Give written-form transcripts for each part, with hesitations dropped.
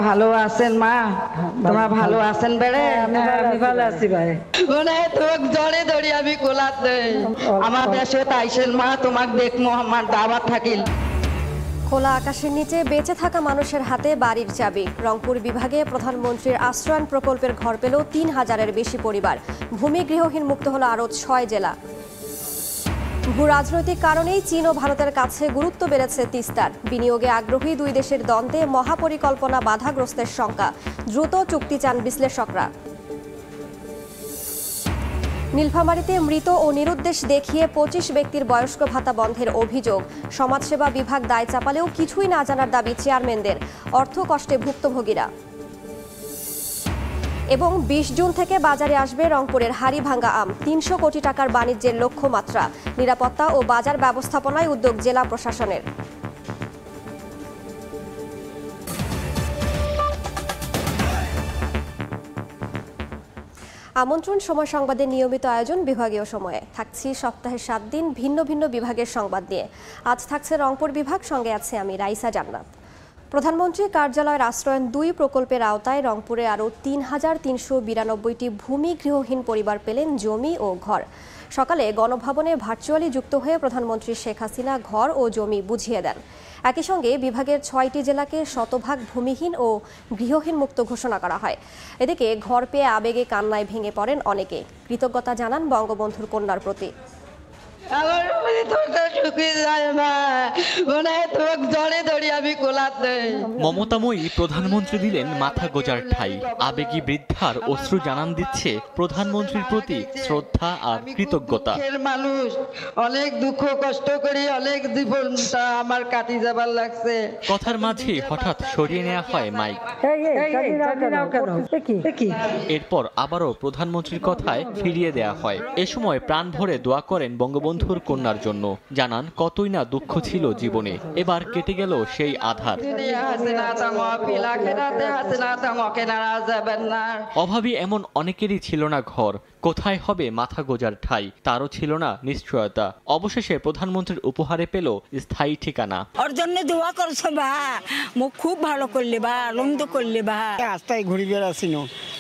ভালো আছেন মা? তোমরা ভালো আছেন বেড়ে? আমি ভালো আছি ভাই। মানে তোমাক জড়ে ধরি আমি কোলাত নেই। আমার দেশে তাইছেন মা, তোমাক দেখমু আমার দাওয়াত থাকিল। খোলা আকাশের নিচে বেঁচে থাকা মানুষের হাতে বাড়ির চাবি। রংপুর বিভাগে প্রধানমন্ত্রীর আশ্রয়ণ প্রকল্পের ঘর পেল ৩,০০০-এর বেশি পরিবার। ভূমি গৃহহীন মুক্ত হলো আরও ৬ জেলা। ভূ রাজনৈতিক কারণেই চীন ও ভারতের কাছে গুরুত্ব বেড়েছে তিস্তার। বিনিয়োগে আগ্রহী দুই দেশের দ্বন্দ্বে মহাপরিকল্পনা বাধাগ্রস্তের শঙ্কা। দ্রুত চুক্তি চান বিশ্লেষকরা। নীলফামারীতে মৃত ও নিরুদ্দেশ দেখিয়ে ২৫ ব্যক্তির বয়স্ক ভাতা বন্ধের অভিযোগ। সমাজসেবা বিভাগ দায় চাপালেও কিছুই না জানার দাবি চেয়ারম্যানদের। অর্থ কষ্টে ভুক্তভোগীরা। এবং ২০ জুন থেকে বাজারে আসবে রংপুরের হাড়িভাঙ্গা আম। ৩০০ কোটি টাকার বাণিজ্যের লক্ষ্যমাত্রা। নিরাপত্তা ও বাজার ব্যবস্থাপনায় উদ্যোগ জেলা প্রশাসনের। আমন্ত্রণ সময় সংবাদের নিয়মিত আয়োজন বিভাগীয় সময়ে। থাকছি সপ্তাহে ৭ দিন ভিন্ন ভিন্ন বিভাগের সংবাদ নিয়ে। আজ থাকছে রংপুর বিভাগ, সঙ্গে আছে আমি রাইসা জান্নাত। প্রধানমন্ত্রী কার্যালয়ের আশ্রয়ণ ২ প্রকল্পের আওতায় রংপুরে আরও ৩,৩৯২টি ভূমি গৃহহীন পরিবার পেলেন জমি ও ঘর। সকালে গণভবনে ভার্চুয়ালি যুক্ত হয়ে প্রধানমন্ত্রী শেখ হাসিনা ঘর ও জমি বুঝিয়ে দেন। একই সঙ্গে বিভাগের ৬টি জেলাকে শতভাগ ভূমিহীন ও গৃহহীন মুক্ত ঘোষণা করা হয়। এদিকে ঘর পেয়ে আবেগে কান্নায় ভেঙে পড়েন অনেকে। কৃতজ্ঞতা জানান বঙ্গবন্ধুর কন্যার প্রতি। মমতাময়ী প্রধানমন্ত্রী দিলেন মাথা গোজার ঠাই। আবেগী বৃদ্ধার অশ্রু জানান দিচ্ছে প্রধানমন্ত্রীর প্রতি শ্রদ্ধা আর কৃতজ্ঞতা। মানুষ অনেক দুঃখ কষ্ট করি, অনেক জীবনটা আমার কাটি যাবার লাগছে। কথার মাঝে হঠাৎ সরিয়ে নেওয়া হয় মাইক। এরপর আবারও প্রধানমন্ত্রীর কথায় ফিরিয়ে দেয়া হয়। এ সময় প্রাণ ভরে দোয়া করেন বঙ্গবন্ধুর কন্যার জন্য। জানান কতই না দুঃখ ছিল জীবনে, এবার কেটে গেল সেই আধার। অভাবী এমন অনেকেরই ছিল না ঘর, কোথায় হবে মাথা গোজার ঠাই, তারও ছিল না নিশ্চয়তা। অবশেষে প্রধানমন্ত্রীর উপহারে পেল স্থায়ী ঠিকানা। ওর জন্য দোয়া করছো বা, মুখ খুব ভালো করলে বা, আনন্দ করলে বা। রাস্তায় ঘুরে বেড়াচ্ছিল,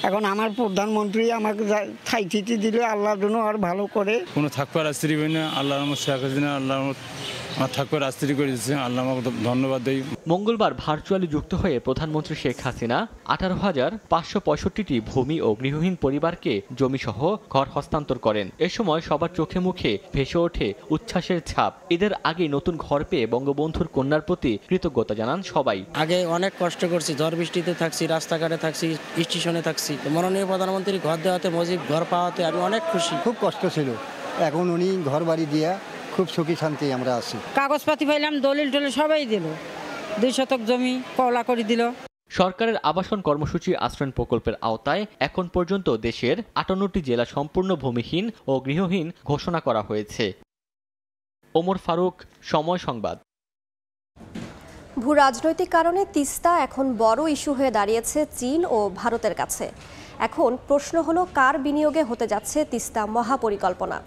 এখন আমার প্রধানমন্ত্রী আমাকে ঠাই ঠিটি দিলে আল্লাহর জন্য আর ভালো করে। কোনো থাকবার আস্ত্রী না, আল্লাহর শেখ হাসিনা আল্লাহ থাকবার আস্ত্রী করে দিচ্ছে, আল্লাহ আমাকে ধন্যবাদ দেই। মঙ্গলবার ভার্চুয়ালি যুক্ত হয়ে প্রধানমন্ত্রী শেখ হাসিনা ১৮,৫৬৫টি ভূমি ও গৃহহীন পরিবারকে জমিসহ ঘর হস্তান্তর করেন। এ সময় সবার চোখে মুখে ভেসে ওঠে উচ্ছ্বাসের ছাপ। ঈদের আগে নতুন ঘর পেয়ে বঙ্গবন্ধুর কন্যার প্রতি কৃতজ্ঞতা জানান সবাই। আগে অনেক কষ্ট করছি, ঝড় বৃষ্টিতে থাকছি, রাস্তাঘাটে থাকছি, স্টেশনে থাকছি। মাননীয় প্রধানমন্ত্রী ঘর দেওয়াতে, মজিব ঘর পাওয়াতে আমি অনেক খুশি। খুব কষ্ট ছিল, এখন উনি ঘর বাড়ি দিয়া খুব সুখী শান্তি আমরা আছি। কাগজপাতি পাইলাম, দলিল টলিল সবাই দিল, ২ শতক জমি কওলা করে দিল। সরকারের আবাসন কর্মসূচি আশ্রয়ণ প্রকল্পের আওতায় এখন পর্যন্ত দেশের ৫৮টি জেলা সম্পূর্ণ ভূমিহীন ও গৃহহীন ঘোষণা করা হয়েছে। ওমর ফারুক, সময় সংবাদ। ভূ রাজনৈতিক কারণে তিস্তা এখন বড় ইস্যু হয়ে দাঁড়িয়েছে চীন ও ভারতের কাছে। এখন প্রশ্ন হলো, কার বিনিয়োগে হতে যাচ্ছে তিস্তা মহাপরিকল্পনা?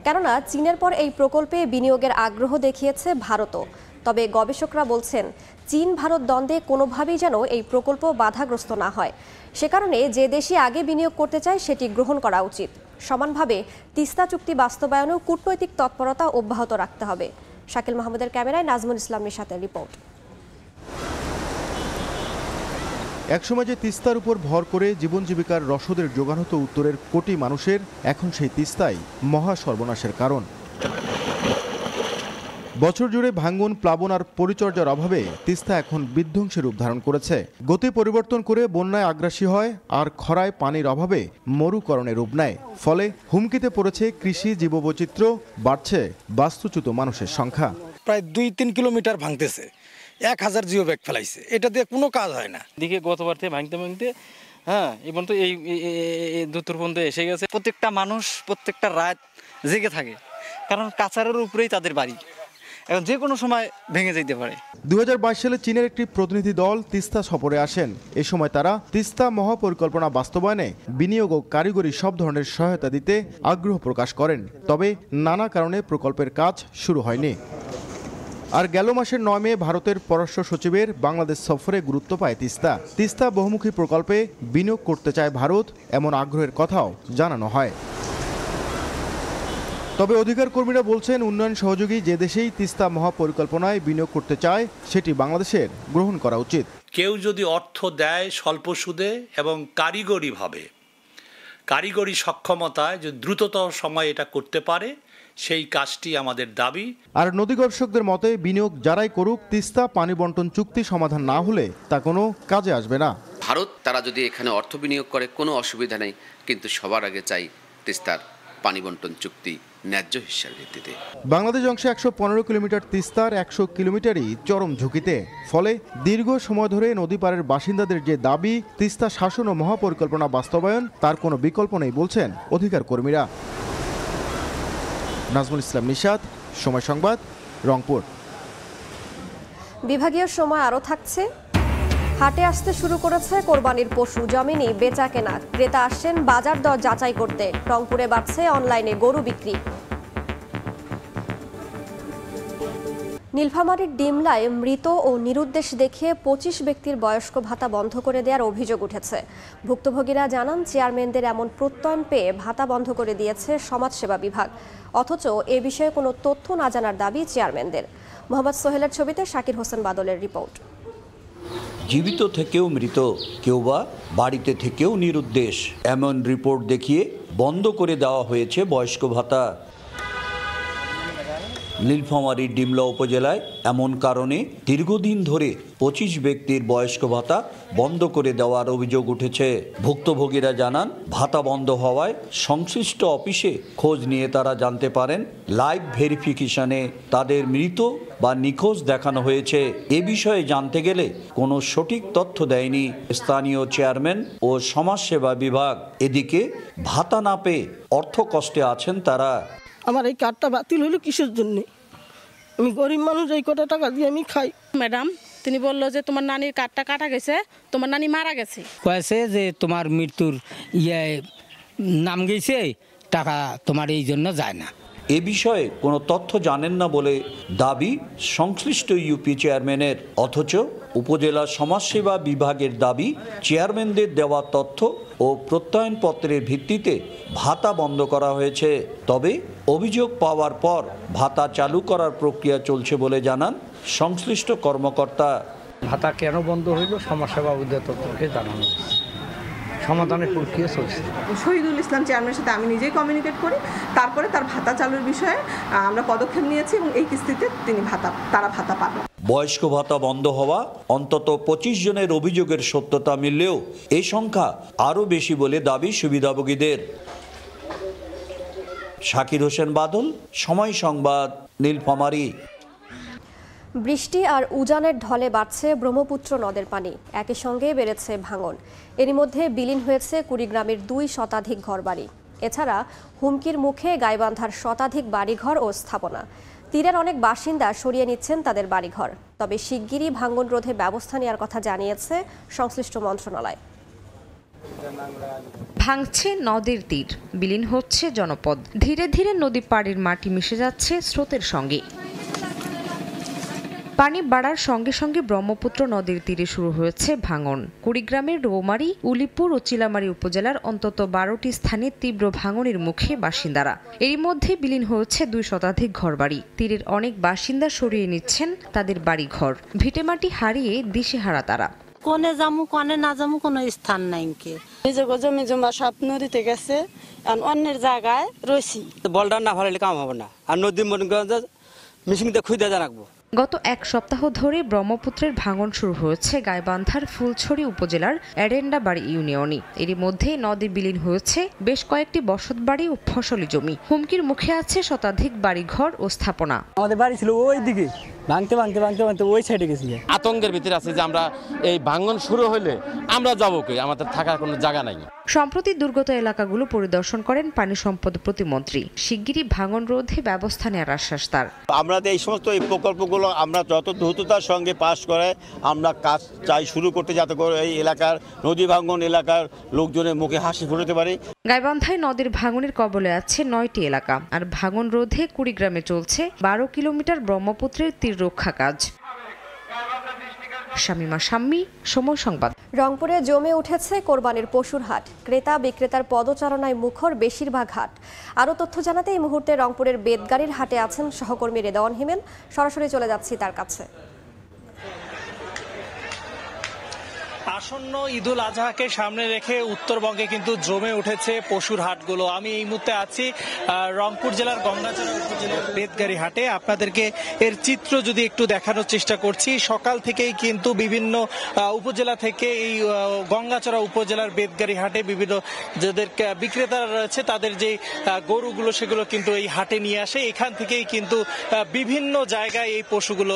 কেননা চীনের পর এই প্রকল্পে বিনিয়োগের আগ্রহ দেখিয়েছে ভারতও। তবে গবেষকরা বলছেন, চীন ভারত দ্বন্দ্বে কোনোভাবেই যেন এই প্রকল্প বাধাগ্রস্ত না হয়। সে কারণে যে দেশই আগে বিনিয়োগ করতে চায় সেটি গ্রহণ করা উচিত। সমানভাবে তিস্তা চুক্তি বাস্তবায়নেও কূটনৈতিক তৎপরতা অব্যাহত রাখতে হবে। শাকিল মাহমুদের ক্যামেরায় নাজমুল ইসলামের সাথে রিপোর্ট। একসময় যে তিস্তার উপর ভর করে জীবন জীবিকার রসদের যোগান হতো উত্তরের কোটি মানুষের, এখন সেই তিস্তাই মহা সর্বনাশের কারণ। বছর জুড়ে ভাঙ্গন, প্লাবন আর পরিচর্যার অভাবে তিস্তা এখন বিধ্বংসী রূপ ধারণ করেছে। গতি পরিবর্তন করে বন্যায় আগ্রাসী হয় আর খরায় পানির অভাবে মরুকরণে রূপ নেয়। ফলে হুমকিতে পড়েছে কৃষি, জীববৈচিত্র্য, বাড়ছে বাস্তুচ্যুত মানুষের সংখ্যা। প্রায় ২-৩ কিলোমিটার ভাঙতেছে, ১,০০০ জিও ব্যাগ ফেলাইছে, এটা দিয়ে কোনো কাজ হয় না। দিকে গতবার থেকে ভাঙতে এবং তো এই দুটোর পর্যন্ত এসে গেছে। প্রত্যেকটা মানুষ প্রত্যেকটা রাত জেগে থাকে, কারণ কাছারের উপরেই তাদের বাড়ি, এখন যে কোনো সময় ভেঙে যেতে পারে। ২০২২ সালে চীনের একটি প্রতিনিধি দল তিস্তা সফরে আসেন। এ সময় তারা তিস্তা মহাপরিকল্পনা বাস্তবায়নে বিনিয়োগ ও কারিগরি সব ধরনের সহায়তা দিতে আগ্রহ প্রকাশ করেন। তবে নানা কারণে প্রকল্পের কাজ শুরু হয়নি। আর গেল মাসের 9 মে ভারতের পররাষ্ট্র সচিবের বাংলাদেশ সফরে গুরুত্ব পায় তিস্তা। তিস্তা বহুমুখী প্রকল্পে বিনিয়োগ করতে চায় ভারত, এমন আগ্রহের কথাও জানানো হয়। তবে অধিকার কর্মীরা বলছেন, উন্নয়ন সহযোগী যে দেশেই তিস্তা মহাপরিকল্পনায় বিনিয়োগ করতে চায় সেটি বাংলাদেশের গ্রহণ করা উচিত। কেউ যদি অর্থ দেয় স্বল্প সুদে এবং কারিগরি সক্ষমতায় যদি দ্রুততর সময় এটা করতে পারে, সেই কাজটি আমাদের দাবি। আর নদী গবেষকদের মতে, বিনিয়োগ যারাই করুক, তিস্তা পানি বন্টন চুক্তি সমাধান না হলে তা কোনো কাজে আসবে না। ভারত তারা যদি এখানে অর্থ বিনিয়োগ করে কোনো অসুবিধা নেই, কিন্তু সবার আগে চাই তিস্তার পানি বন্টন চুক্তি ন্যায্য হিসার ভিত্তিতে। বাংলাদেশ অংশে 115 কিলোমিটার তিস্তার 100 কিলোমিটারই চরম ঝুঁকিতে। ফলে দীর্ঘ সময় ধরে নদী পাড়ের বাসিন্দাদের যে দাবি তিস্তা শাসন ও মহাপরিকল্পনা বাস্তবায়ন, তার কোনো বিকল্প নেই বলছেন অধিকার কর্মীরা। নাজমুল ইসলাম নিশাত, সময় সংবাদ, রংপুর। বিভাগীয় সময় আরও থাকছে। হাটে আসতে শুরু করেছে কোরবানির পশু, জমিনি বেচা কেনা। ক্রেতা আসছেন বাজার দর যাচাই করতে। রংপুরে বাড়ছে অনলাইনে গরু বিক্রি। নীলফামারীর ডিমলায় মৃত ও নিরুদ্দেশ দেখিয়ে 25 ব্যক্তির বয়স্ক ভাতা বন্ধ করে দেওয়ার অভিযোগ উঠেছে। ভুক্তভোগীরা জানান, চেয়ারম্যানদের এমন প্রত্যয়ন পেয়ে ভাতা বন্ধ করে দিয়েছে সমাজসেবা বিভাগ, অথচ এ বিষয়ে কোনো তথ্য না জানার দাবি চেয়ারম্যানদের। মোহাম্মদ সোহেলের ছবিতে শাকির হোসেন বাদলের রিপোর্ট। জীবিত থেকেও মৃত, কেউ বা বাড়িতে থেকেও নিরুদ্দেশ, এমন রিপোর্ট দেখিয়ে বন্ধ করে দেওয়া হয়েছে বয়স্ক ভাতা। নীলফামারীর ডিমলা উপজেলায় এমন কারণে দীর্ঘদিন ধরে 25 ব্যক্তির বয়স্ক ভাতা বন্ধ করে দেওয়ার অভিযোগ উঠেছে। ভুক্তভোগীরা জানান, ভাতা বন্ধ হওয়ায় সংশ্লিষ্ট অফিসে খোঁজ নিয়ে তারা জানতে পারেন লাইভ ভেরিফিকেশনে তাদের মৃত বা নিখোঁজ দেখানো হয়েছে। এ বিষয়ে জানতে গেলে কোনো সঠিক তথ্য দেয়নি স্থানীয় চেয়ারম্যান ও সমাজসেবা বিভাগ। এদিকে ভাতা না পেয়ে অর্থ কষ্টে আছেন তারা। আমার এই কার্ডটা বাতিল হলো কিসের জন্য? আমি গরিব মানুষ, এই কটা টাকা দিয়ে আমি খাই। ম্যাডাম তিনি বললো যে তোমার নানির কার্ডটা কাটা গেছে, তোমার নানি মারা গেছে। কয়েছে যে তোমার মৃত্যুর নাম গেছে, টাকা তোমার এই জন্য যায় না। এ বিষয়ে কোনো তথ্য জানেন না বলে দাবি সংশ্লিষ্ট ইউপি চেয়ারম্যানের, অথচ উপজেলা সমাজসেবা বিভাগের দাবি চেয়ারম্যানদের দেওয়া তথ্য ও প্রত্যয়নপত্রের ভিত্তিতে ভাতা বন্ধ করা হয়েছে। তবে অভিযোগ পাওয়ার পর ভাতা চালু করার প্রক্রিয়া চলছে বলে জানান সংশ্লিষ্ট কর্মকর্তা। ভাতা কেন বন্ধ হইল সমাজসেবা অধিদপ্তরকে জানানো হয়েছে, সমাধানের প্রক্রিয়া চলছে। শহীদুল ইসলাম চেয়ারম্যানের সাথে আমি নিজেই কমিউনিকেট করি, তারপরে তার ভাতা চালুর বিষয়ে আমরা পদক্ষেপ নিয়েছি এবং এই কিস্তিতে তারা ভাতা পাবে। বয়স্ক ভাতা বন্ধ হওয়া অন্তত 25 জনের অভিযোগের সত্যতা মিললেও এই সংখ্যা আরও বেশি বলে দাবি সুবিধাভোগীদের। শাকির হোসেন বাদল, সময় সংবাদ, নীলফামারী। বৃষ্টি আর উজানের ঢলে বাড়ছে ব্রহ্মপুত্র নদের পানি, একই সঙ্গে বেড়েছে ভাঙন। এরই মধ্যে বিলীন হয়েছে কুড়িগ্রামের 2 শতাধিক ঘরবাড়ি। এছাড়া হুমকির মুখে গাইবান্ধার শতাধিক বাড়িঘর ও স্থাপনা। তীরের অনেক বাসিন্দা সরিয়ে নিচ্ছেন তাদের বাড়িঘর। তবে শিগগিরই ভাঙন রোধে ব্যবস্থা নেওয়ার কথা জানিয়েছে সংশ্লিষ্ট মন্ত্রণালয়। ভাঙছে নদের তীর, বিলীন হচ্ছে জনপদ। ধীরে ধীরে নদী পাড়ের মাটি মিশে যাচ্ছে স্রোতের সঙ্গে। পানি বাড়ার সঙ্গে সঙ্গে ব্রহ্মপুত্র নদীর তীরে শুরু হয়েছে ভাঙন। কুড়িগ্রামের রৌমারী, উলিপুর ও চিলামারী উপজেলার অন্তত 12টি স্থানে তীব্র ভাঙনের মুখে বাসিন্দারা। এরই মধ্যে বিলীন হয়েছে 2 শতাধিক ঘরবাড়ি। তীরের অনেক বাসিন্দা সরিয়ে নিচ্ছেন তাদের বাড়িঘর। ভিটেমাটি হারিয়ে দিশেহারা তারা। কোনে যামু কোনে না যামু কোনো স্থান নাই। নিজের জমি জমা সব নদীতে গেছে, অন্যের জায়গায় রয়েছি। বলটা না ভালো কাম হবে না, আর নদী মিশিংতে খুঁজে রাখবো। গত 1 সপ্তাহ ধরে ব্রহ্মপুত্রের ভাঙন শুরু হয়েছে গাইবান্ধার ফুলছড়ি উপজেলার এরেন্ডাবাড়ি ইউনিয়নে। এরই মধ্যে নদী বিলীন হয়েছে বেশ কয়েকটি বসতবাড়ি ও ফসলি জমি। হুমকির মুখে আছে শতাধিক বাড়িঘর ও স্থাপনা। আমাদের বাড়ি ছিল ওই দিকে, ভাঙতে ভাঙতে ভাঙতে ভাঙতে ওই সাইডে গেছি। আতঙ্কের ভিতরে আছে যে আমরা এই ভাঙন শুরু হলে আমরা যাবো কই, আমাদের থাকার কোনো জায়গা নাই। সম্প্রতি দুর্গত এলাকাগুলো পরিদর্শন করেন পানি সম্পদ প্রতিমন্ত্রী। শিগগিরই ভাঙন রোধে ব্যবস্থা নেওয়ার আশ্বাস তার। আমরা এই সমস্ত এই প্রকল্পগুলো আমরা যত দ্রুততার সঙ্গে পাস করে আমরা কাজ চাই শুরু করতে, যাতে করে এই এলাকার নদী ভাঙন এলাকার লোকজনের মুখে হাসি ফোটাতে পারি। গাইবান্ধায় নদীর ভাঙনের কবলে আছে 9টি এলাকা, আর ভাঙন রোধে কুড়িগ্রামে চলছে 12 কিলোমিটার ব্রহ্মপুত্রের তীর রক্ষা কাজ। শামিমা শাম্মী, সময় সংবাদ। রংপুরে জমে উঠেছে কোরবানির পশুর হাট। ক্রেতা বিক্রেতার পদচারণায় মুখর বেশিরভাগ হাট। আরও তথ্য জানাতে এই মুহূর্তে রংপুরের বেদগাড়ির হাটে আছেন সহকর্মী রেদওয়ান হিমেল। সরাসরি চলে যাচ্ছি তার কাছে। আসন্ন ঈদুল আজহাকে সামনে রেখে উত্তরবঙ্গে কিন্তু জমে উঠেছে পশুর হাটগুলো। আমি এই মুহূর্তে আছি রংপুর জেলার গঙ্গাচড়া উপজেলার বেদগাড়ি হাটে। আপনাদেরকে এর চিত্র যদি একটু দেখানোর চেষ্টা করছি। সকাল থেকেই কিন্তু বিভিন্ন উপজেলা থেকে এই গঙ্গাচড়া উপজেলার বেদগাড়ি হাটে বিভিন্ন যাদের বিক্রেতারা রয়েছে তাদের যে গরুগুলো সেগুলো কিন্তু এই হাটে নিয়ে আসে। এখান থেকেই কিন্তু বিভিন্ন জায়গায় এই পশুগুলো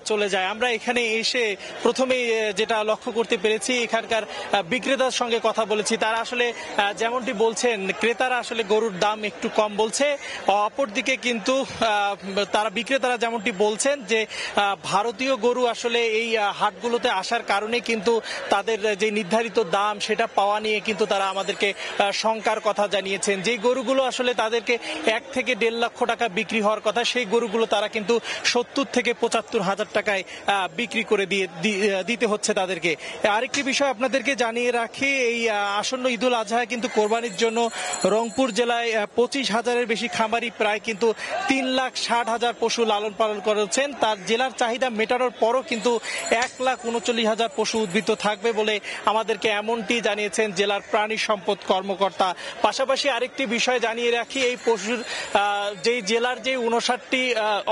চলে যায়। আমরা এখানে এসে প্রথমেই যেটা লক্ষ্য করতে পেরেছি, এখানকার বিক্রেতার সঙ্গে কথা বলেছি। তারা আসলে যেমনটি বলছেন, ক্রেতারা আসলে গরুর দাম একটু কম বলছে। অপরদিকে কিন্তু তারা বিক্রেতারা যেমনটি বলছেন যে ভারতীয় গরু আসলে এই হাটগুলোতে আসার কারণে কিন্তু তাদের যে নির্ধারিত দাম সেটা পাওয়া নিয়ে কিন্তু তারা আমাদেরকে শঙ্কার কথা জানিয়েছেন। যে গরুগুলো আসলে তাদেরকে 1 থেকে 1.5 লক্ষ টাকা বিক্রি হওয়ার কথা, সেই গরুগুলো তারা কিন্তু 70 থেকে 75 হাজার টাকায় বিক্রি করে দিতে হচ্ছে তাদেরকে। আরেকটি বিষয় আপনাদেরকে জানিয়ে রাখি, এই আসন্ন ঈদুল আজহা কিন্তু কোরবানির জন্য রংপুর জেলায় 25,000-এর বেশি খামারি প্রায় কিন্তু 3,60,000 পশু লালন পালন করেছেন। তার জেলার চাহিদা মেটানোর পরও কিন্তু 1,39,000 পশু উদ্বৃত্ত থাকবে বলে আমাদেরকে এমনটি জানিয়েছেন জেলার প্রাণী সম্পদ কর্মকর্তা। পাশাপাশি আরেকটি বিষয় জানিয়ে রাখি, এই পশুর যেই জেলার যে 59টি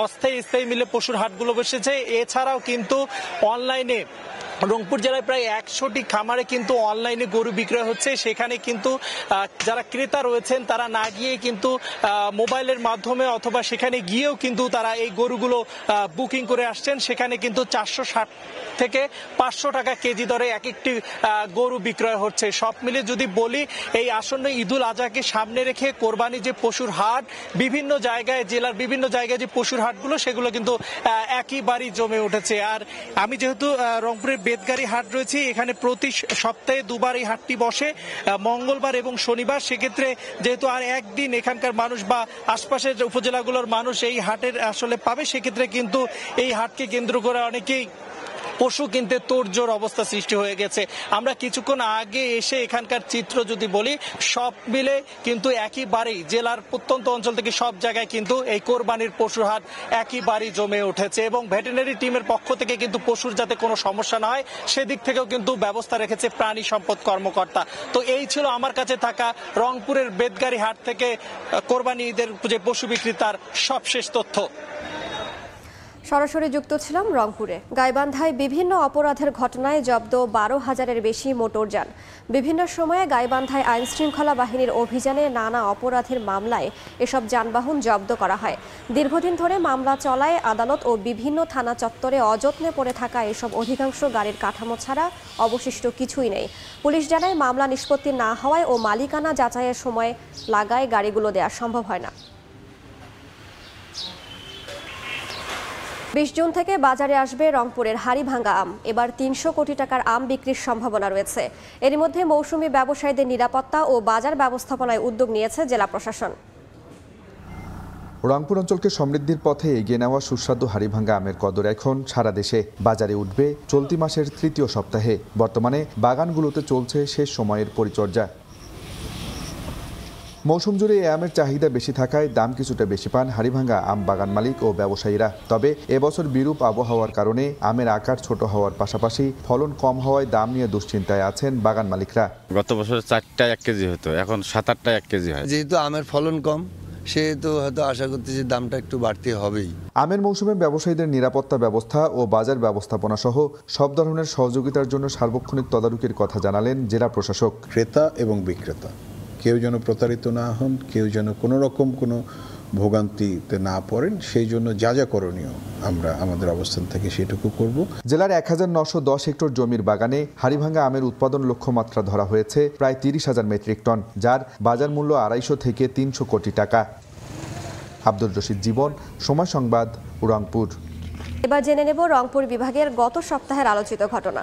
অস্থায়ী স্থায়ী মিলে পশুর হাটগুলো বসেছে, এছাড়াও কিন্তু অনলাইনে রংপুর জেলায় প্রায় 100টি খামারে কিন্তু অনলাইনে গরু বিক্রয় হচ্ছে। সেখানে কিন্তু যারা ক্রেতা রয়েছেন তারা না গিয়ে কিন্তু মোবাইলের মাধ্যমে অথবা সেখানে গিয়েও কিন্তু তারা এই গরুগুলো বুকিং করে আসছেন। সেখানে কিন্তু 460 থেকে 500 টাকা কেজি দরে এক একটি গরু বিক্রয় হচ্ছে। সব মিলে যদি বলি, এই আসন্ন ঈদুল আজহাকে সামনে রেখে কোরবানি যে পশুর হাট, বিভিন্ন জায়গায় জেলার বিভিন্ন জায়গায় যে পশুর হাটগুলো সেগুলো কিন্তু একইবারই জমে উঠেছে। আর আমি যেহেতু রংপুরের বেদগাড়ি হাট রয়েছে, এখানে প্রতি সপ্তাহে 2 বার এই হাটটি বসে, মঙ্গলবার এবং শনিবার। সেক্ষেত্রে যেহেতু আর একদিন এখানকার মানুষ বা আশপাশের উপজেলাগুলোর মানুষ এই হাটের আসলে পাবে, সেক্ষেত্রে কিন্তু এই হাটকে কেন্দ্র করে অনেকেই পশু কিনতে তোড়জোড় অবস্থা সৃষ্টি হয়ে গেছে। আমরা কিছুক্ষণ আগে এসে এখানকার চিত্র যদি বলি, সব মিলে কিন্তু একইবারেই জেলার প্রত্যন্ত অঞ্চল থেকে সব জায়গায় কিন্তু এই কোরবানির পশুর হাট একইবারেই জমে উঠেছে এবং ভেটেরিনারি টিমের পক্ষ থেকে কিন্তু পশুর যাতে কোনো সমস্যা না হয় সেদিক থেকেও কিন্তু ব্যবস্থা রেখেছে প্রাণী সম্পদ কর্মকর্তা। তো এই ছিল আমার কাছে থাকা রংপুরের বেদগাড়ি হাট থেকে কোরবানি ঈদের যে পশু বিক্রেতার সবশেষ তথ্য। সরাসরি যুক্ত ছিলাম রংপুরে। গাইবান্ধায় বিভিন্ন অপরাধের ঘটনায় জব্দ 12,000-এর বেশি মোটরযান। বিভিন্ন সময়ে গাইবান্ধায় আইন শৃঙ্খলা বাহিনীর অভিযানে নানা অপরাধের মামলায় এসব যানবাহন জব্দ করা হয়। দীর্ঘদিন ধরে মামলা চলায় আদালত ও বিভিন্ন থানা চত্বরে অযত্নে পড়ে থাকা এসব অধিকাংশ গাড়ির কাঠামো ছাড়া অবশিষ্ট কিছুই নেই। পুলিশ জানায়, মামলা নিষ্পত্তি না হওয়ায় ও মালিকানা যাচাইয়ের সময় লাগায় গাড়িগুলো দেওয়া সম্ভব হয় না। 20 জুন থেকে বাজারে আসবে রংপুরের হাড়িভাঙ্গা আম। এবার 300 কোটি টাকার আম বিক্রির সম্ভাবনা রয়েছে। এর মধ্যে মৌসুমী ব্যবসায়ীদের নিরাপত্তা ও বাজার ব্যবস্থাপনায় উদ্যোগ নিয়েছে জেলা প্রশাসন। রংপুর অঞ্চলকে সমৃদ্ধির পথে এগিয়ে নেওয়া সুস্বাদু হাড়িভাঙ্গা আমের কদর এখন সারা দেশে। বাজারে উঠবে চলতি মাসের 3য় সপ্তাহে। বর্তমানে বাগানগুলোতে চলছে শেষ সময়ের পরিচর্যা। মৌসুম জুড়ে এই আমের চাহিদা বেশি থাকায় দাম কিছুটা বেশি পান হাড়িভাঙ্গা আম বাগান মালিক ও ব্যবসায়ীরা। তবে এবছর বিরূপ আবহাওয়ার কারণে আমের আকার ছোট হওয়ার পাশাপাশি ফলন কম হওয়ায় দাম নিয়ে দুশ্চিন্তায় আছেন বাগান মালিকরা। গত বছর 4টা 1 কেজি হতো, এখন 7-8টা 1 কেজি হয়। যেহেতু আমের ফলন কম, সেহেতু হয়তো আশা করতেছি দামটা একটু বাড়তে হবেই। আমের মৌসুমে ব্যবসায়ীদের নিরাপত্তা ব্যবস্থা ও বাজার ব্যবস্থাপনা সহ সব ধরনের সহযোগিতার জন্য সার্বক্ষণিক তদারকির কথা জানালেন জেলা প্রশাসক। ক্রেতা এবং বিক্রেতা কেউ যেন প্রতারিত না হন, কেউ যেন কোনো রকম কোনো ভোগান্তিতে না পড়েন, সেই জন্য যা যা করণীয় আমরা আমাদের অবস্থান থেকে সেটুকু করব। জেলার 1910 হেক্টর জমির বাগানে হাড়িভাঙ্গা আমের উৎপাদন লক্ষ্যমাত্রা ধরা হয়েছে প্রায় 30,000 মেট্রিক টন, যার বাজার মূল্য 250 থেকে 300 কোটি টাকা। আব্দুর রশিদ জীবন, সময় সংবাদ, রংপুর। এবার জেনে নেব রংপুর বিভাগের গত সপ্তাহের আলোচিত ঘটনা।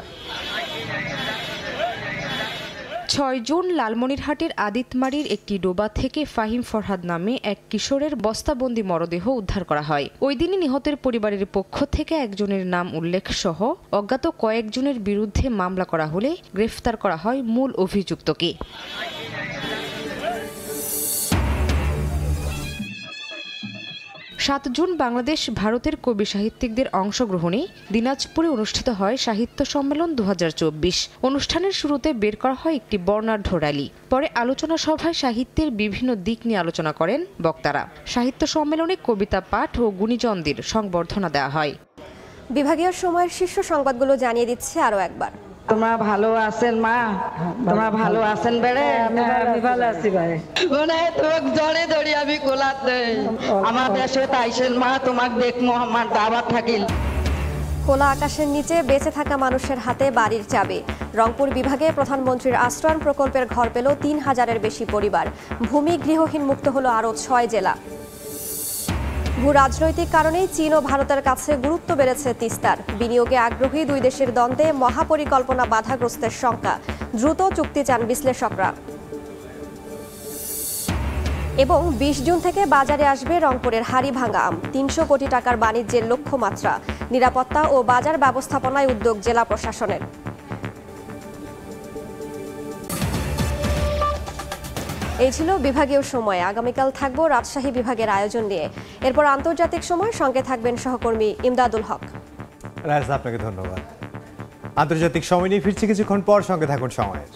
6 জুন লালমনিরহাটের আদিতমারির একটি ডোবা থেকে ফাহিম ফরহাদ নামে এক কিশোরের বস্তাবন্দি মরদেহ উদ্ধার করা হয়। ওই দিনই নিহতের পরিবারের পক্ষ থেকে একজনের নাম উল্লেখ সহ অজ্ঞাত কয়েকজনের বিরুদ্ধে মামলা করা হলে গ্রেফতার করা হয় মূল অভিযুক্তকে। 7 জুন বাংলাদেশ ভারতের কবি সাহিত্যিকদের অংশগ্রহণে দিনাজপুরে অনুষ্ঠিত হয় সাহিত্য সম্মেলন 2024। অনুষ্ঠানের শুরুতে বের করা হয় একটি বর্ণাঢ্য র্যালি। পরে আলোচনা সভায় সাহিত্যের বিভিন্ন দিক নিয়ে আলোচনা করেন বক্তারা। সাহিত্য সম্মেলনে কবিতা পাঠ ও গুণীজনদের সংবর্ধনা দেওয়া হয়। বিভাগীয় সময়ের শীর্ষ সংবাদগুলো জানিয়ে দিচ্ছে আরো একবার। তোমরা ভালো আছেন মা? তোমরা ভালো আছেন বেড়ে? আমি ভালো আছি ভাই। ওনে তোক জড়ে ধরি আমি কোলাতে আমার দেশে তাইছেন মা, তোমাক দেখমু আমার দাওয়াত থাকিল। খোলা আকাশের নিচে বেঁচে থাকা মানুষের হাতে বাড়ির চাবি। রংপুর বিভাগে প্রধানমন্ত্রীর আশ্রয়ণ প্রকল্পের ঘর পেল 3000-এর বেশি পরিবার। ভূমি গৃহহীন মুক্ত হলো আরও 6 জেলা। ভূ রাজনৈতিক কারণেই চীন ও ভারতের কাছে গুরুত্ব বেড়েছে তিস্তার। বিনিয়োগে আগ্রহী দুই দেশের দ্বন্দ্বে মহাপরিকল্পনা বাধাগ্রস্তের শঙ্কা। দ্রুত চুক্তি চান বিশ্লেষকরা। এবং 20 জুন থেকে বাজারে আসবে রংপুরের হাড়িভাঙা আম। 300 কোটি টাকার বাণিজ্যের লক্ষ্যমাত্রা। নিরাপত্তা ও বাজার ব্যবস্থাপনায় উদ্যোগ জেলা প্রশাসনের। এই ছিল বিভাগীয় সময়। আগামীকাল থাকবো রাজশাহী বিভাগের আয়োজন নিয়ে। এরপর আন্তর্জাতিক সময়, সঙ্গে থাকবেন সহকর্মী ইমদাদুল হক। রায়সা, আপনাকে ধন্যবাদ। আন্তর্জাতিক সময় নিয়ে ফিরছি কিছুক্ষণ পর, সঙ্গে থাকুন সময়ের।